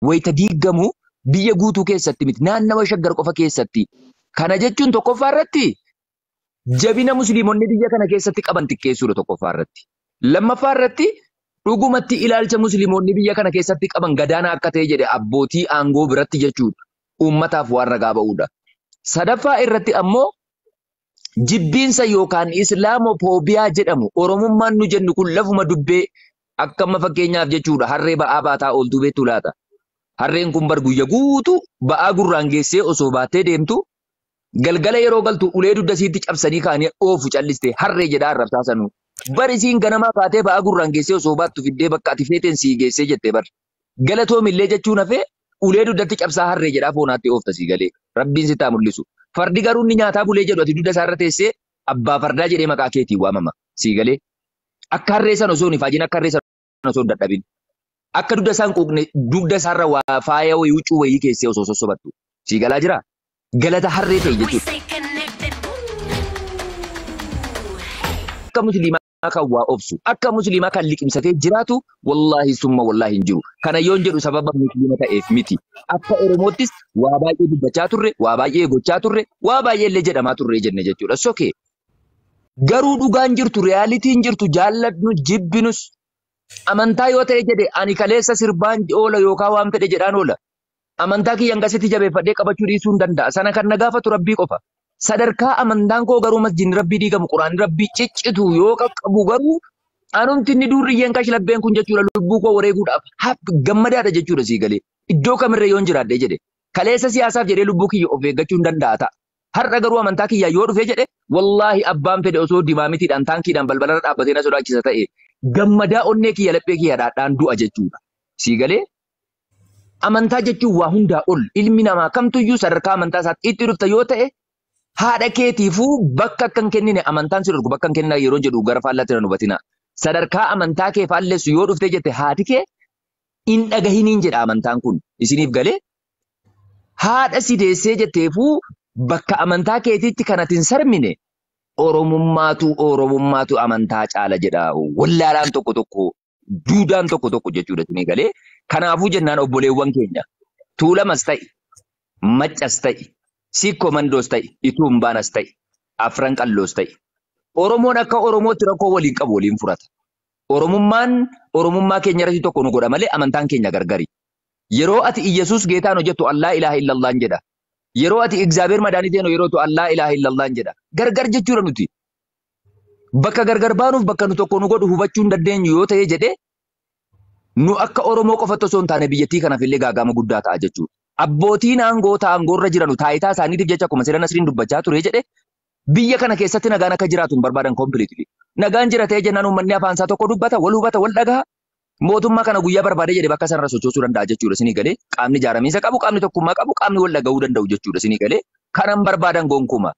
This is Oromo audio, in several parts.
wayita diigamu biyya guutuu keessatti miti naannawa shaggar qofa keessatti. Kana jechuun tokkoffaa irratti jabina musliimonni biyya kana keessatti qaban xiqqeessuudha tokkoffaa irratti. Lammaffaa irratti dhugumatti ilaalcha musliimonni biyya kana keessatti qaban gadaana akka ta'e jedhe abbootii aangoo biratti jechuudha. Uummataaf waan ragaa ba'uudha. Sadaffaa irratti ammoo jibbiinsa yookaan islaamofoobiyaa jedhamu oromummaan nu jennu kun lafuma dubbee akkama fakkeenyaaf jechuudha harree ba'aa baataa ooltuu beektu laata. Harreen kun bar guyya guutuu ba'aa gurraan geessee osoo baattee deemtu galgala yeroo galtu ulee dugda siitti cabsanii kaanii oofu callistee harree jedhaa arrabsaasanu. Barisiin ganamaa kaatee ba'aa gurraan geessee osoo baattu fiddee bakka ati feeteen sii geessee jettee bar. Galatoomillee jechuun hafee ulee dugdatti cabsaa harree jedhaa foonaatti oofta sii galee rabbiin sitti haa mul'isu. Fardi garuu inni nyaataa bulee jedhu ati dugda isaarra teessee abbaa fardaa jedhee maqaa keetiin waamama sii galee. Akka harree sana osoo hin faajin akka harree sana osoo hin dadhabin. Akka dugda isaan quuqne dugda isaarra waa faaya wayii huccuu wayii keessee osoo sossobattu sii galaa jira. Galata harree ta'e jechuudha. Akka musliimaa kan waa obsu akka musliimaa kan liqimsatee jiraatu wallaahi summa wallaahi hin jiru. Kana yoon jedhu sababa musliima ta'eef miti. Akka Oromoottis waa baay'ee dubbachaa turre, waa baay'ee gochaa turre, waa baay'ee illee jedhamaa turre jenne jechuudha. Sokee garuu dhugaan jirtu, reyaalitiin jirtu, jaalladnu, jibbinus amantaa yoo ta'e jedhe ani kaleessa sirbaan oola yookaan waan fedhe jedhaan oola. Amantaa kiyyan gasitti jabeeffadhee qabachuu dhiisuu hin danda'a. Sana kan na gaafatu rabbii qofa. Sadarkaa amantaan koo garuu masjidni rabbii diigamu quraanni rabbii ciccitu yoo qaqqabu garuu anumti inni duurriyyeen kash labbeen kun jechuudha lubbuu koo wareeguudhaaf gammadaadha jechuudha sii galee. Iddoo kamirra yoon jiraadhee jedhe kaleessa siyaasaaf jedhee lubbuu kiyya of eeggachuu hin danda'a ta'a. Har'a garuu amantaa kiyyaa yoo dhufee jedhe wallaahi abbaan fedhe osoo dimaamitiidhaan taankiidhaan balbalarra dhaabbatee na sodaachisa ta'e gammadaa onnee kiyya laphee kiyya dhaadhaan du'a jechuudha. Sii galee amantaa jechuun waa hundaa ol ilmi namaa kamtuyyuu sadarkaa amantaa isaatti itti dhufta yoo ta'e haadha keetiifuu bakka akka hin kennine amantaan si dhorku bakka hin kennina yeroo jedhu gara faallaatti na hubatina. Sadarkaa amantaa kee faallessu yoo dhuftee jette haati kee hin dhagahiniin jedha amantaan kun isiniif galee haadha si deessee jetteefuu bakka amantaa keetiitti kanatti hin sarmine oromummaatu amantaa caala jedha. Wallaalaan tokko tokko duudaan tokko tokko jechuudha isinii galee. Kanaafuu jennaan obboleewwan keenya tuulamas ta'e maccas ta'e sikkoo mandoos ta'e ituumbaanas ta'e afran qalloos ta'e Oromoon akka Oromootti rakkoo waliin qabu waliin furata. Oromummaa keenya irratti tokko nu godha malee amantaan keenya gargari. Yeroo ati Iyyasuus geetaan hojjettu Allah ilaaha illallah jedha. Yeroo ati Egzaabeer madaaniitiin yeroo tu Allah ilaaha illallah jedha. Gargar jechuudha nuti. Bakka gargar baanuuf bakka nu tokko nu godhu hubachuu hin dandeenyu yoo ta'e jedhee nu akka Oromoo qofatti osoo hin taane biyyattii kanaaf illee gaagama guddaa ta'a jechuudha. Abbootiin aangoorra jiranu taayitaa isaaniitiif jecha akkuma Sirna Nasriin dubbachaa ture jedhe biyya kana keessatti nagaan akka jiraatu hin barbaadan kompiliitli. Nagaan jiratee jennaan uummanni afaan isaa tokko dubbata, wal hubata, wal dhagaha. Mootummaa kana guyyaa barbaadee jedhe bakka sanarra sochoosuu danda'a jechuudha isinii galee. Qaamni ijaaramiinsa qabu, qaamni tokkummaa qabu, qaamni wal dhagahuu danda'u jechuudha isinii galee. Kanan barbaadan gonkumaa.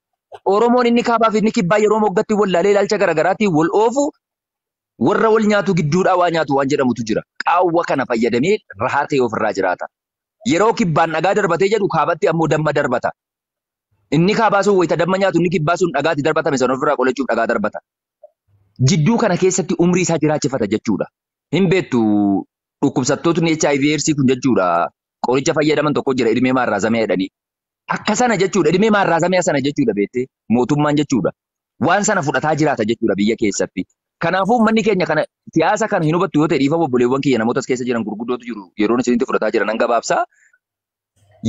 Oromoon inni kaabaa fi inni kibbaa yeroo moggatti wallaalee ilaalcha garaagaraatiin wal oofu warra wal nyaatu gidduudhaa waa nyaatu waan jedhamutu jira. Qaawwa kana fayyadamee rahaa ta'e ofirraa jiraata. Yeroo kibbaan dhagaa darbatee jedhu kaabatti ammoo damma darbata. Inni kaabaa sun wayita damma nyaatu inni kibbaa sun dhagaatti darbatame sana ofirraa qolachuuf dhagaa darbata. Jidduu kana keessatti umrii isaa jiraachifata jechuudha. Hin beektu dhukkubsattootni HIV/AIDS kun jechuudha. Qoricha fayyadaman tokko jira ilmee maarraazamee jedhanii. Akka sana jechuudha ilmee maarraazamee sana jechuudha beektee mootummaan jechuudha. Waan sana fudhataa jiraata jechuudha biyya keessatti. Kanaafuu uummanni keenya kana siyaasa kana hin hubattu yoo ta'e dhiifama obboleewwan kiyya namootas keessa jiran gurguddootu jiru. Yeroon isinitti fudhataa jiran nan gabaabsaa.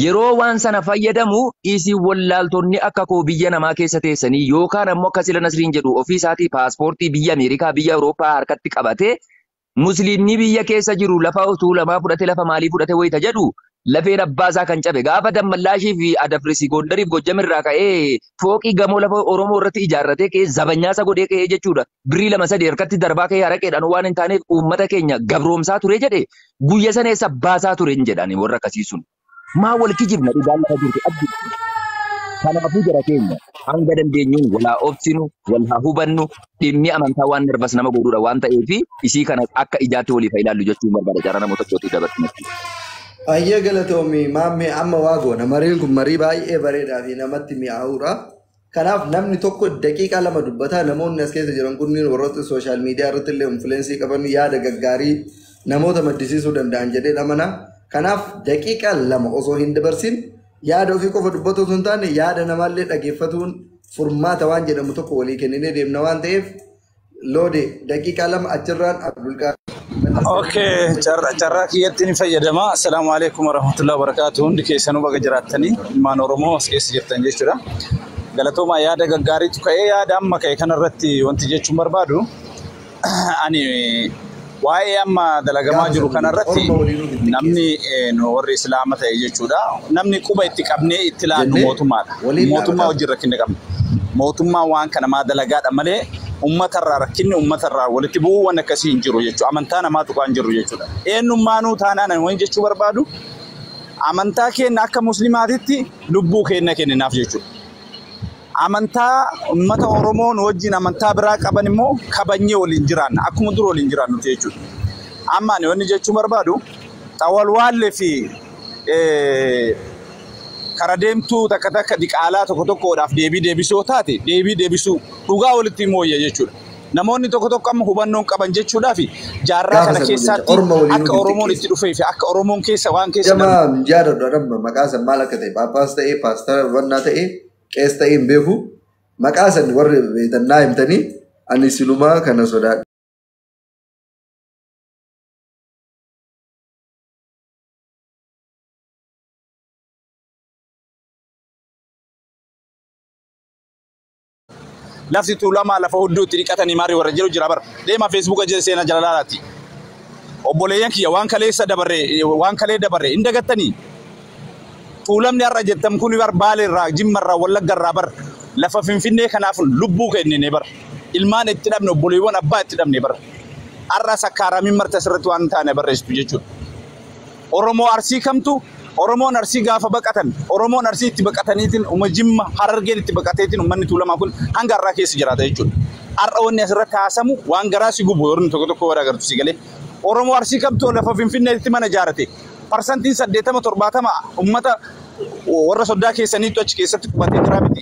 Yeroo waan sana fayyadamu isin wallaaltonni akka koo biyya namaa keessa teessanii yookaan ammoo akka Sirna Nasriin jedhu ofii isaatii paaspoortii biyya Ameerikaa biyya Awurooppaa harkatti qabatee musliimni biyya keessa jiru lafa utuu lamaa fudhate lafa maalii fudhate wayita jedhu lafeen abbaasaa kan cabe gaafa dammallaashii fi adafrisi gondariif gojjamirraa ka'ee fooqii gamoo lafa Oromoo irratti ijaarratee ka'ee zabanyaasa godhee ka'ee jechuudha. Birrii 2-3 harkatti darbaa ka'ee haraqeedhaan waan hin taaneef uummata keenya gabroomsaa ture jedhe guyya sana eessa baasaa ture hin jedhani warra akkasii sun. Maa wal kijibna dhugaan lafa jirtu abdii. Kanaafuu jara keenya hanga dandeenyuun walaa obsinu wal haa hubannu dhimmi amantaa waan darbas nama godhuudha waan ta'eef isii kana akka ijaatti waliif ilaallu jechuun barbaada jara namoota kootii dabarsinatti. Ayyee galatoomii maammee amma waa goona mariin kun marii baay'ee bareedaa fi namatti mi'aawudha. Kanaaf namni tokko daqiiqaa 2 dubbataa namoonni as keessa jiran kunniin warroota sooshaal miidiyaa irratti illee infileensii qaban yaada gaggaarii namoota maddisiisuu danda'an jedhee dhamana. Kanaaf daqiiqaa lama osoo hin dabarsin yaada ofii qofa dubbatu osoo hin taane yaada namaallee dhageeffatuun furmaata waan jedhamu tokko walii kenninee deemna waan ta'eef loode daqiiqaa lama achirraan Abdulqaadir. Okay, carraa kiyyatti ni fayyadama. Assalaamu alaikum warahmatullahi wabarakatuh. Hundi keessanuu baga jiraattanii ilmaan Oromoo as keessa jirtan jechuudha. Galatooma yaada gaggaariitu ka'ee yaada amma ka'e kanarratti wanti jechuun barbaadu ani waa'ee amma dalagamaa jiru kanarratti namni warri Islaama ta'e jechuudha. Namni quba itti qabnee itti laannu mootummaadha. Mootummaa wajjin rakkinne qabna. Mootummaa waan kana maa dalagaadha malee ummatarraa rakkinni ummatarraa walitti bu'uu waan akkasii hin jiru jechuudha. Amantaa namaa tuqaan jiru jechuudha. Eenyummaanuu taanaan waan jechuu barbaadu amantaa keenya akka muslimaatitti lubbuu keenya kenninaaf jechuudha. Amantaa ummata Oromoon wajjin amantaa biraa qaban immoo kabanyee waliin jiraanna akkuma dur waliin jiraannu jechuudha. Amma ani wanni jechuu barbaadu xawalwaallee fi kara deemtuu takka takka diqaalaa tokko tokkodhaaf deebisoo taate deebisuu dhugaa walitti mooyya jechuudha. Namoonni tokko tokko amma hubannoon qaban jechuudhaa fi jaarraa kana keessatti akka Oromoon itti dhufee fi akka Oromoon keessa waan keessa Jama jaarraa dhamma maqaa san maal akka ta'e paappaas ta'e paastara wannaa ta'e qees ta'e hin beeku maqaa san warri beekannaa himtanii ani silumaa kana sodaadha. lafti tuulamaa lafa hedduutti dhiqatanii maarii warra jiru jira bar deema Facebook ajjeese seenaa jalalaati obboleeyyan kiyya waan kaleessa dabarre waan kalee dabarre inda gattanii tuulamni har'a jettam kun bar Baaleerraa Jimmarraa Wallaggarraa bar lafa Finfinnee kanaaf lubbuu kennine bar ilmaan itti dhabne obboleewwan abbaa itti dhabne bar har'a sakkaaramin marta sirriitti waan taane barreessitu jechuudha. Oromoo Arsii kamtu Oromoon Arsii gaafa baqatan Oromoon Arsii itti baqataniitiin Jimma Harargeen itti baqateetiin uummanni tuulamaa kun hanga har'aa keessa jiraata jechuudha. Har'a wanni asirratti haasamu waan garaa si gubu yeroo tokko tokko wada agartu si galee Oromoo Arsii kamtu lafa Finfinneetti mana ijaarate parsantiin 80-70 uummata warra soddaa keessaniitu achi keessatti qubatee jira miti.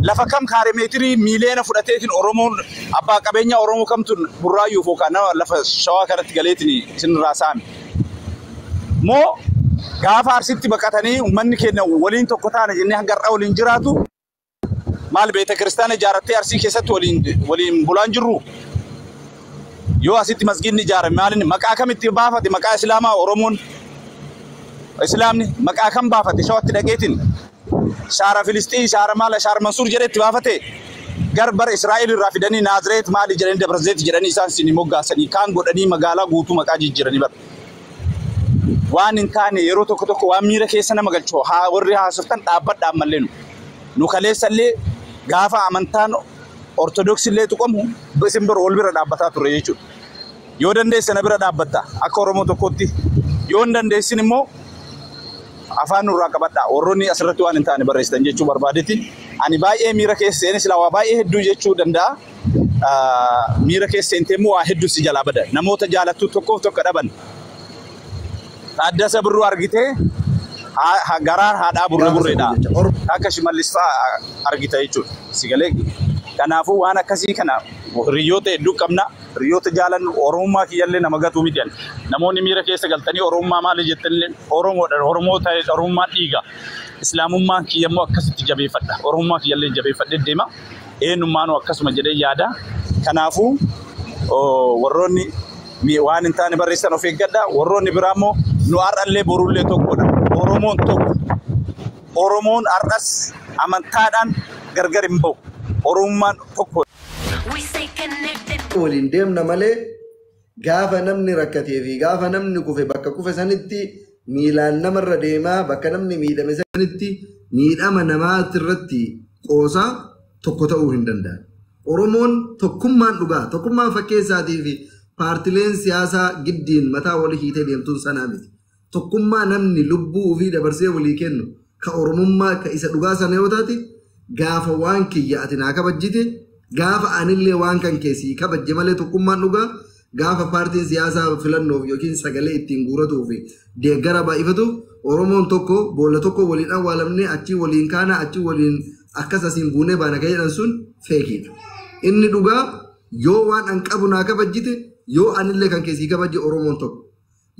Lafa kam kaaree meetirii miiliyoona fudhateetiin Oromoon abbaa qabeenya Oromoo kamtu burraayyuu fookaan lafa shawaa kanatti galeetiin isinirraa saami. Moo gaafa Arsiitti baqatanii uummanni keenya waliin tokko taane jennee hanga har'a waliin jiraatu maal beeta kiristaana ijaarrattee Arsii keessatti waliin bulaan jirru yoo asitti masgiidni ijaarame maalin maqaa kamitti baafate maqaa Islaamaa Oromoon Islaamni maqaa kam baafate shawatti dhaqeetiin shaara Filistiin shaara maala shaara Mansuur jedhetti baafate garbar Israa'el irraa fidanii Naazireet maali jedhanii Dabrazeet jedhanii isaan sini moggaasanii kaan godhanii magaalaa guutuu maqaa jijjiiranii bar waan hin taane yeroo tokko tokko waan miira keessa nama galchoo haa warri haasoftan dhaabbadhaan mallee nu kaleessallee gaafa amantaan ortodoksiillee tuqamu isin bira wal bira dhaabbataa ture jechuudha. Yoo dandeesse na bira dhaabbatta akka Oromoo tokkotti yoo hin dandeessin immoo afaan nurraa qabadhaa warroonni asirratti waan hin taane barreessitan jechuu barbaadetti ani baay'ee miira keessa seene silaa waa baay'ee hedduu jechuu danda'a. Miira keessa seentee immoo waa hedduu si jalaa bada namoota jaalattuu tokkoof tokko dhaban. Adda birruu argitee garaan haadhaa burreedha. Akka Shimallis fa'aa argita jechuudha. Si galee kanaafuu waan akkasii kana hiriyoota hedduu qabna. Hiriyoota jaalan Oromummaa kiyyallee nama gatuu miidhan. Namoonni miira keessa galtanii Oromummaa maali jettanillee Oromoodhaan Oromoo ta'ee Oromummaa dhiiga. Islaamummaan kiyyammoo akkasitti jabeeffadha. Oromummaa kiyyallee jabeeffadhee deema. Eenyummaanuu akkasuma jedhee yaada. Kanaafuu warroonni waan hin taane barreessan of eeggadha. Warroonni biraa immoo nu har'allee borullee tokkodha. Oromoon tokko. Oromoon har'as amantaadhaan gargar hin ba'u. Oromummaan tokko. Waliin deemna malee gaafa namni rakkatee fi gaafa namni kufe bakka kufe sanitti miilaan namarra deemaa bakka namni miidhame sanitti miidhama namaatti irratti qoosaa tokko ta'uu hin danda'an. Oromoon tokkummaan dhugaa tokkummaan fakkeessaatii fi paartileen siyaasaa giddiin mataa walii hiitee deemtuun sanaa miti. Tokkummaa namni lubbuu ofii dabarsee walii kennu ka Oromummaa ka isa dhugaa sana yoo taate gaafa waan kiyya ati naa kabajjite gaafa anillee waan kan keessii kabajje malee tokkummaan dhugaa gaafa paartiin siyaasaa filannoof yookiin sagalee ittiin guuratuu fi deeggara baay'ifatu Oromoon tokko boolla tokko waliin awwaalamnee achi waliin kaana achi waliin akkas asiin buunee baana ka jedhan sun feekiidha. Inni dhugaa yoo waan an qabu naa kabajjite yoo anillee kan keessii kabajje Oromoon tokko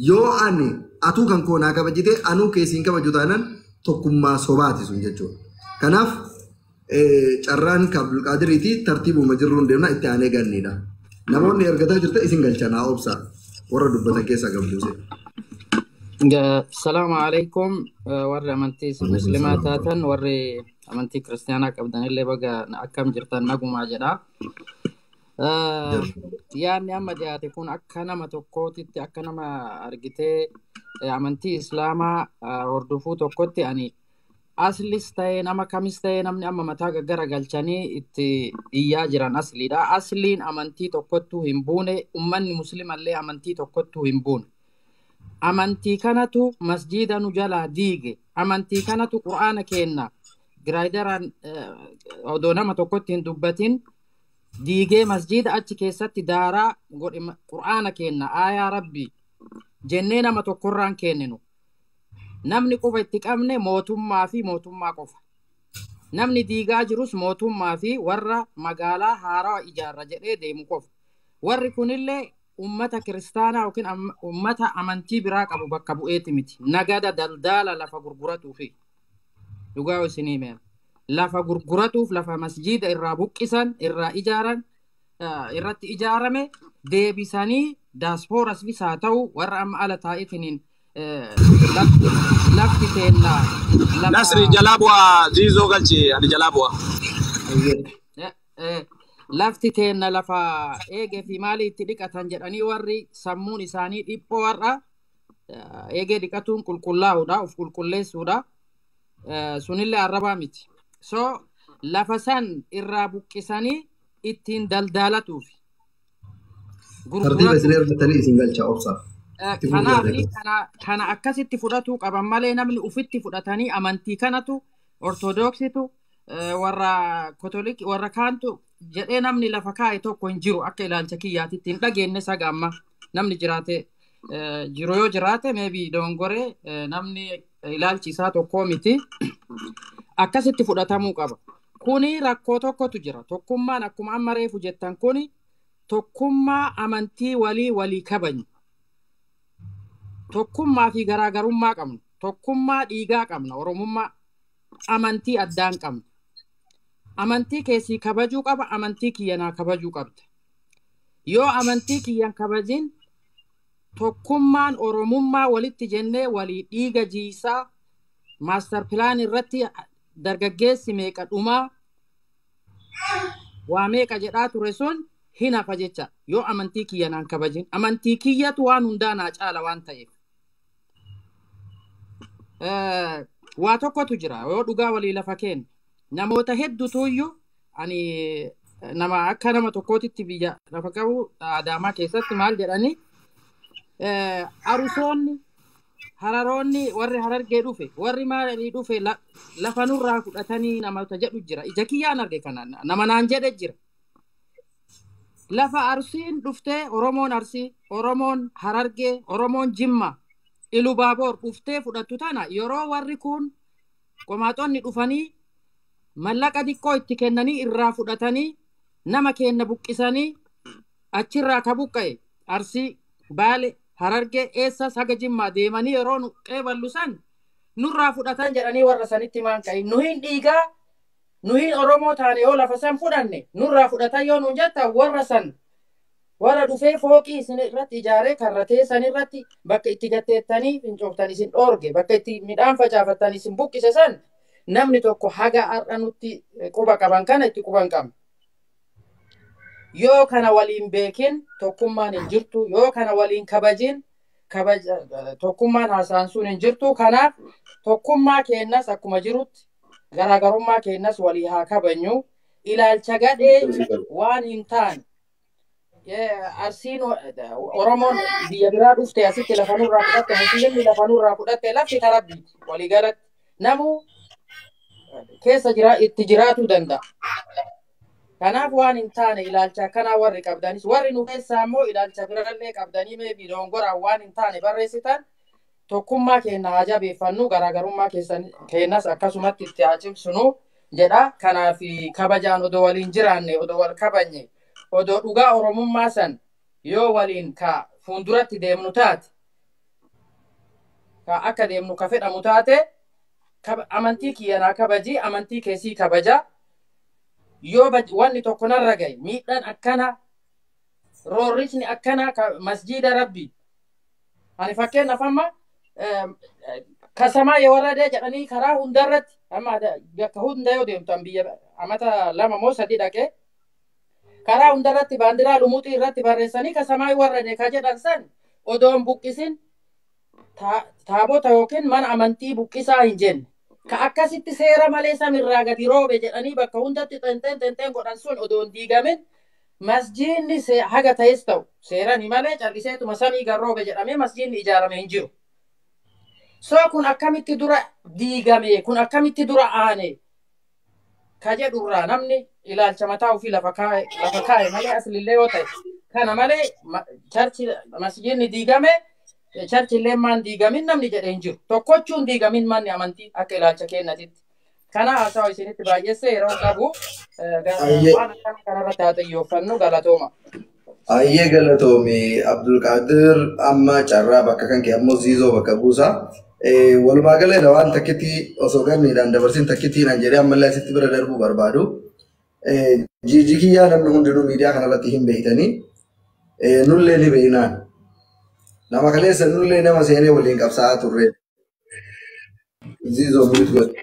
yoo ani atuu kan koo naa kabajite anuu keessiin kabaju taanaan tokkummaa sobaati sun jechuudha. Kanaaf carraan ka Abdulqaadiriiti tartiibuma jirruun deemna itti aanee gannidha. Namoonni ergataa jirta isin galchanaa obsa warra dubbatan keessa gabduuse. Assalamu alaikum warri amantii muslimaa taatan warri amantii kiristaanaa qabdanillee baga akkam jirtan nagumaa jedha. Yaadni amma dhiyaate kun akka nama tokkootitti akka nama argitee amantii islaamaa hordofuu tokkotti ani aslis ta'ee nama kamis ta'ee namni amma mataa gaggara galchanii itti iyyaa jiran asliidha. Asliin amantii tokkottuu hin buune, ummanni muslimallee amantii tokkottuu hin buune. Amantii kanatu masjiida nu jalaa diige. Amantii kanatu qur'aana kenna. Giraayidaraan odoo nama tokkotti hin dubbatin diigee masjiida achi keessatti daaraa godhe qur'aana kenna. Aayaa rabbi jennee nama tokkorraan kenninu. Namni quba itti qabne mootummaa fi mootummaa qofa. Namni diigaa jirus mootummaa fi warra magaalaa haaraa ijaarra jedhee deemu qofa. Warri kunillee ummata kiristaanaa yookiin ummata amantii biraa qabu bakka bu'eeti miti. Nagada daldala lafa gurguratuuf dhugaa isinii mee lafa gurguratuuf lafa masjiida irraa buqqisan irraa ijaaran irratti ijaarame deebisanii daaspooras haa ta'u warra amma ala taa'eetiniin lafti teennaa Nasri jalabwa jizo galchi ani jalabwa lafti teenna lafa eegee fi maalii itti dhiqatan jedhanii warri sammuun isaanii dhiphoo warra eegee dhiqatuun qulqullaa'uudha of qulqulleessuudha sunillee arrabaa miti. So lafa san irraa buqqisanii ittiin daldalatuuf tartiiba isin ergatanii isin galcha obsa. Kana akkasitti fudhatuu qaban malee namni ufitti fudhatanii amantii kanatu ortodoksitu warra katolikii warra kaantu jedhee namni lafa kaa'e tokko hin jiru akka ilaalcha kiyyaatitti hin dhageenye saga amma namni jiraate jiru yoo jiraate maybe dongore namni ilaalchi isaa tokko miti akkasitti fudhatamuu qaba. Kuni rakkoo tokkotu jira. Tokkummaan akkuma amma reefu jettan kuni tokkummaa amantii walii kabajnu. Tokkummaa fi garaagarummaa qabna. Tokkummaa dhiigaa qabna. Oromummaa amantii addaan qabna. Amantii keessii kabajuu qaba. Amantii kiyyanaa kabajuu qabda. Yoo amantii kiyyan kabajin tokkummaan oromummaa walitti jennee walii dhiiga jiisaa master plan irratti dargaggeessi meeqa dhumaa waa meeqa jedhaa ture sun hin hafa jecha yoo amantii kiyyanaan kabajin amantii kiyyatu waan hundaa naa caala waan ta'eef waa tokkotu jira yoo dhugaa walii lafa kenna namoota hedduutuyyuu ani nama akka nama tokkootitti biyya lafa qabu Adaamaa keessatti maal jedhani arusoonni hararoonni warri harargee dhufe warri maalii dhufe lafa nurraa fudhatanii namoota jedhu jira ija kiyyaan arge kana nama naan jedhe jira lafa arsiin dhuftee Oromoon Arsii Oromoon Harargee Oromoon Jimma Ilubaaboor dhuftee fudhattu tana yeroo warri kun qomaatonni dhufanii mallaqa xiqqoo itti kennanii irraa fudhatanii nama kenna buqqisanii achirraa ka buqqa'e Arsii Baale Harargee eessa saga Jimmaa deemanii yeroo nu qeeballu san nurraa fudhatan jedhanii warra sanitti maan qa'i nu hin dhiigaa nu hin Oromoo taane yoo lafa san fudhanne nurraa fudhatan yoo nu jetta warra san warra dhufee fooqii isin irratti ijaaree karratee san irratti bakka itti gatteettanii fincooftan isin dhoorge bakka itti midhaan facaafattan isin buqqise san namni tokko haga har'a nutti quba qaban kana itti quban qabna. Yoo kana waliin beekin tokkummaan hin jirtu yoo kana waliin kabajin tokkummaan haasaan sun hin jirtu kanaaf tokkummaa keennas akkuma jirutti garaagarummaa keennas walii haa kabajnu ilaalcha gadhee waan hin taane Arsiin Oromoon biyya biraa dhufte asitti lafa nurraa fudhatte musliimni lafa nurraa fudhatte lafti tarabbiiti walii galatti namuu keessa itti jiraatuu danda'a. Kanaaf waan hin taane ilaalcha kanaa warri qabdanis warri nu keessaa immoo ilaalcha birallee qabdanii meebii dongoraan waan hin taane barreessitan tokkummaa keenya haa jabeeffannu garaagarummaa keenyas akkasumatti itti haa cimsinu jedha. Kanaaf kabajaan odoo waliin jiraanne odoo wal kabajne odoo dhugaa oromummaa san yoo waliin ka fuulduratti deemnu taate ka akka deemnu ka fedhamu taate amantii kiyyanaa kabaji amantii keessii kabaja yoo wanni tokko narra gahe miidhaan akkana roorrisni akkana masjida rabbii ani fakkeenyaaf amma kasamaa yoo warradee jedhanii karaa hundarratti amma bakka hunda yoo deemtan biyya amata 2 moo 3 dhaqee karaa hundarratti baandiraa lumuutii irratti barreessanii kasamaa warradee ka jedhan san odoon buqqisin taabota yookiin mana amantii buqqisaa hin jenne ka akkasitti seera malee samirraa gadi roobe jedhanii bakka hundatti xenxeen godhan sun odoon diigamin masjidni haga ta'es ta'u seerani malee calliseetuma samii garroobe jedhamee masjidni ijaarame hin jiru. So kun akkamitti dura diigame kun akkamitti dura aane ka jedhurraa namni ilaalcha mataa ofii lafa kaa'e malee aslillee yoo ta'e kana malee charchi masjidni diigame charchi illee maan diigamin namni jedhe hin jiru. Tokkochuun diigamin manni amantii akka ilaalcha kennatitti. Kana haasawa isinitti baay'eesse yeroo qabu waan akkana kanarratti haa xiyyeeffannu galatooma. Ayyee galatoomi Abdulqaadir amma carraa bakka kan kee ammoo ziizoo bakka buusa. Walumaa galee waan takkitti osoo ganniidhaan dabarsin takkittiin an jedhee ammallee asitti bira darbuu barbaadu. Jijji kiyyaa namni hundinuu miidiyaa kanarratti hin beektanii nullee ni beeknaan. Nama kaleessa nullee nama seenee waliin qabsaa'aa turre. Ziizoo militu godhe.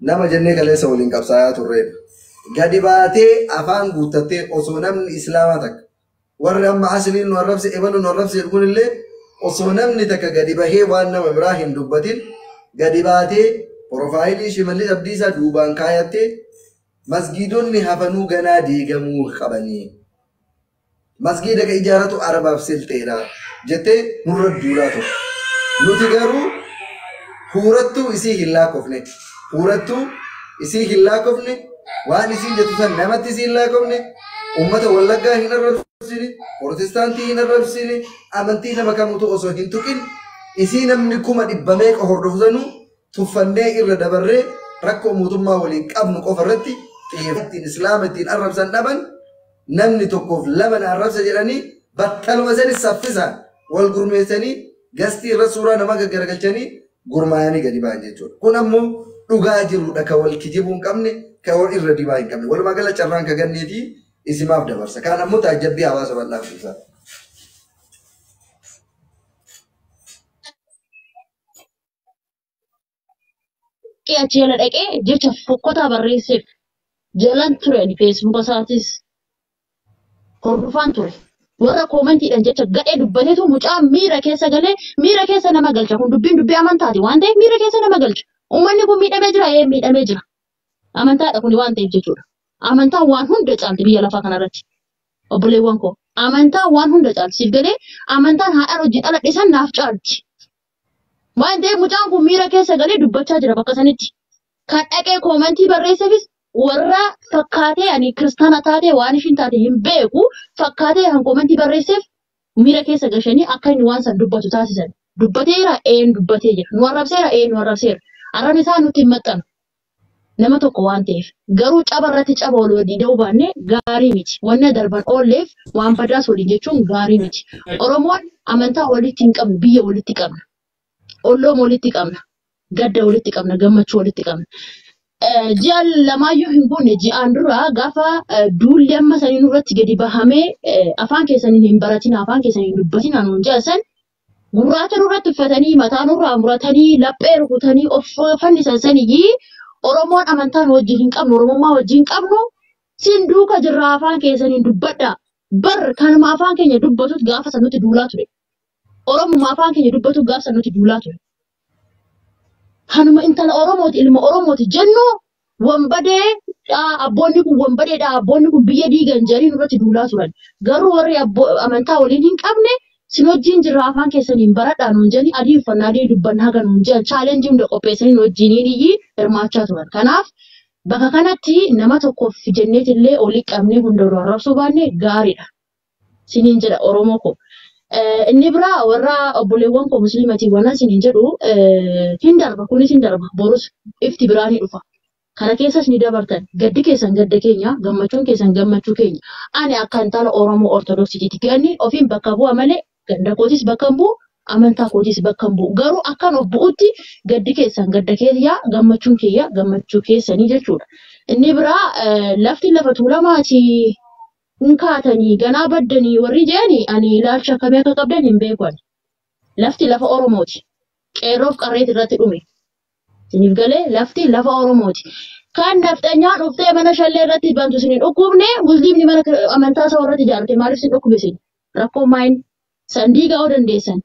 Nama jennee kaleessa waliin qabsaa'aa turre. Gadi baatee afaan guuttattee osoo namni islaamaa takka warri amma asliin nu arrabse ebalu nu arrabse kunillee osoo namni takka gadi bahee waan nama biraa hin dubbatin gadi baatee profaayilii Shimallis Abdiisaa duubaan kaayattee masgiidonni hafanuu ganaa diigamuu qabanii masgiida ka ijaaratu arabaaf silxeedha jettee nurra duulaa ture. Nuti garuu huurattuu isii hin laakofne huurattuu isii hin laakofne waan isin jettu san namatti isin laakofne ummata wallaggaa hin arrabsine protestaantii hin arrabsine amantii nama kamutu osoo hin tuqin isii namni 100 hordofsanu tuffannee irra dabarree rakkoo mootummaa waliin qabnu qofa irratti xiyyeeffattiin islaama ittiin arrabsan dhaban namni tokkoof lama na arrabsa jedhanii battaluma sanis saffisaan wal gurmeessanii gastii irra suuraa nama gaggaragalchanii gurmaayanii gadi ba'an jechuudha. Kun ammoo dhugaa jirudha ka wal kijibuu hin qabne ka wal irra dibaa hin qabne walumaa gala carraan ka ganneetii isimaaf dabarsa. Kaan ammoo taajjabbii hawaasa bal'aaf ibsa. Achi jala dhaqee jecha fokkotaa barreesseef jalan ture feesbuuka isaatis hordofaan ture. Warra koomentiidhaan jecha gadhee dubbateetu mucaa miira keessa galee miira keessa nama galcha. Kun dubbii amantaati waan ta'eef miira keessa nama galcha. Uummanni kun miidhamee jira miidhamee jira. Amantaadha kun waan ta'eef jechuudha. Amantaan waan hunda caalti biyya lafaa kanarratti. Obboleewwan koo amantaan waan hunda caalti. Siif galee amantaan haadhaan hojii dhaladhisan naaf caalti. Waan ta'eef mucaan kun miira keessa galee dubbachaa jira bakka sanitti. Kan dhaqee koomentii barreesseefis warra fakkaatee ani kiristaana taatee waan ishiin taate hin beeku fakkaatee kan koomentii barreesseef miira keessa gashanii akka inni waan san dubbatu taasisan. Dubbateera dubbatee jira. Nu arrabseera nu arrabseera. Arraan isaa nutti hin maxxanu. Nama tokko waan ta'eef garuu cabarratti caba wal walii da'uu baannee gaarii miti. Wanna darban oolleef waan badaas waliin jechuun gaarii miti. Oromoon amantaa walitti hin qabnu biyya walitti qabna. Olloom walitti qabna. Gadda walitti qabna. Gammachuu walitti qabna. Ji'a lamaayyuu hin buune ji'aan dura gaafa duulli amma sanii nurratti gadi bahamee afaan keessaniin hin baratin afaan keessaniin dubbatin anuun jaasan gurraacha nurratti uffatanii mataa nurraa muratanii laphee rukutanii of fannisan saniyyi Oromoon amantaan wajjin hin qabnu Oromummaa wajjin hin qabnu sin duuka jirra afaan keessaniin dubbadha bar kanuma afaan keenya dubbatuut gaafa san nuti duulaa ture Oromummaa afaan keenya dubbatuut gaafa san nuti duulaa ture. Hanuma intala Oromooti ilma Oromooti jennu wambadee abboonni kun wambadeedha abboonni kun biyya diigan jedhanii nurratti duulaa turan. Garuu warri amantaa waliin hin qabne sin wajjin jirra afaan keessaniin baradhaa nuun jedhanii adii uffannaa adii dubbanna haga nuun jedhan chaalenjii hunda qopheessanii wajjiniin hirmaachaa turan. Kanaaf bakka kanatti nama tokkoof jenneetillee olii qabnee hunda arrabsuu baannee gaariidha. Siniin jedha Oromoo ko. Inni biraa warra obboleewwan koo musliimatii waan siniin jedhu hin darba kunis hin darba borus ifti biraa ni dhufa. Kana keessas ni dabartan gaddi keessan gadda keenya gammachuun keessan gammachuu keenya. Ani akka intala Oromoo Ortodoksiitiiti ganni ofiin bakka bu'a malee ganda kootis bakka bu'u amantaa kootiis bakka hin bu'u. Garuu akkan of bu'utti gaddi keessan gadda keessa gammachuun kiyya gammachuu keessanii jechuudha. Inni biraa lafti lafa tuulamaati hin kaatanii ganaa baddanii warri jedhani ani ilaalcha akkamii akka qabdan hin beekan. Lafti lafa Oromooti. Qeerroof qarreet irratti dhume. Isiniif galee lafti lafa Oromooti. Kan nafxanyaan dhuftee mana shallee irratti bantu isiniin dhukkubne musliimni mana amantaa isaa irratti ijaarrate maaliif isin dhukkube isin? Rakkoo maayin san diigaa dandeessan.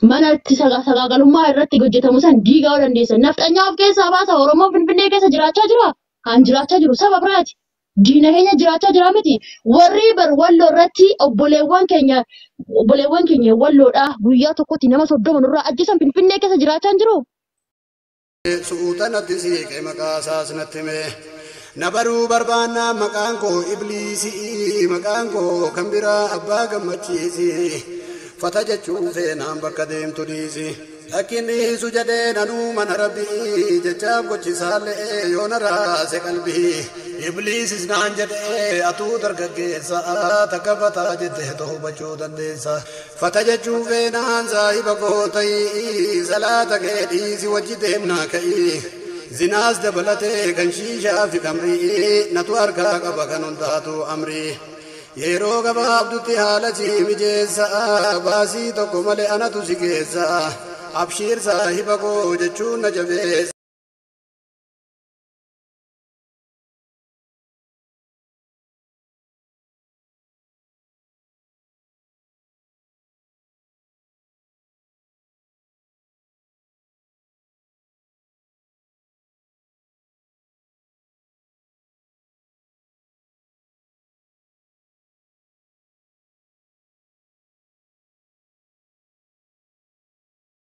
Mana itti sagaagalummaa irratti hojjetamu san diigaa dandeessan. Nafxanyaa of keessaa baasa Oromoon Finfinnee keessa jiraachaa jira. Haan jiraachaa jiru saba biraati. Diina keenya jiraachaa jira miti. Warri bar walloo irratti obboleewwan keenya walloodha guyyaa tokkotti nama 30 nurraa ajjeesan Finfinnee keessa jiraachaa jiru. Suutanatti siiqee maqaa isaas natti hime. Nabaruu barbaanna maqaan koo Ibliisii maqaan koo kan biraa abbaa gammachiisi. Fata jechuun feenaan bakka deemtu dhiisi. Akkinni hiisu jedhee nanuu mana rabbii jechaaf gochisaallee yoo na raase qalbii. Ibliisis naan jedhee atuu dargaggeessa takka fataa jettee hubachuu dandeessa. Fata jechuun feenaan saahiba koo ta'ii salaata kee dhiisi wajji deemnaa ka'ii. Zinaas dabalatee kan shiishaa fi kamrii natu harkaa qaba kan hundaatu amrii. Yeroo gabaabdutti haala si mijeessa baasii tokko malee anatu si geessa. Abshiir saahiba koo jechuun na jabeessa.